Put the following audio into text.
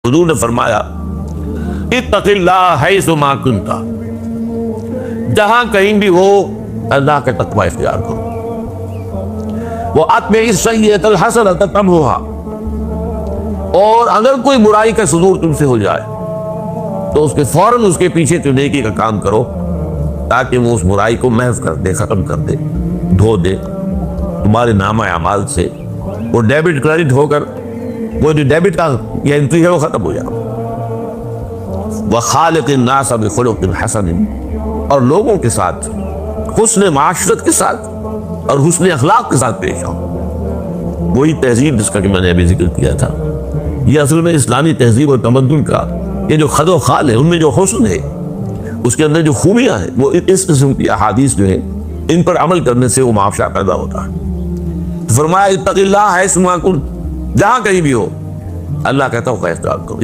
حضور نے فرمایا اتق اللہ حیث ما کنت، جہاں کہیں بھی ہو اللہ کا تقوی اختیار کرو. وَأَتْبِعِ السَّيِّئَةَ الْحَسَنَةَ تَمْحُهَا، اور اگر کوئی برائی کا صدور تم سے ہو جائے تو اس کے فوراً اس کے پیچھے تو نیکی کا کام کرو تاکہ وہ اس برائی کو محو کر دے، ختم کر دے، دھو دے تمہارے نامہ اعمال سے. وہ ڈیبٹ کریڈٹ ہو کر وہ جو ڈیبٹ کا یہ انٹری ہے وہ ختم ہو جائے. وَخَالِقِ النَّاسَ بِخُلُقٍ حَسَنٍ، اور لوگوں کے ساتھ حسن معاشرت کے ساتھ اور حسن اخلاق کے ساتھ پیش آؤ. وہی تہذیب جس کا کہ میں نے ابھی ذکر کیا تھا، یہ اصل میں اسلامی تہذیب اور تمدن کا یہ جو خد و خال ہے، ان میں جو حسن ہے، اس کے اندر جو خوبیاں ہیں، وہ اس قسم کی احادیث جو ہیں ان پر عمل کرنے سے وہ معاشرہ پیدا ہوتا ہے. فرمایا اتق اللہ حیث ما کنت، جہاں کہیں بھی ہو اللہ کا تقوی اختیار کرو.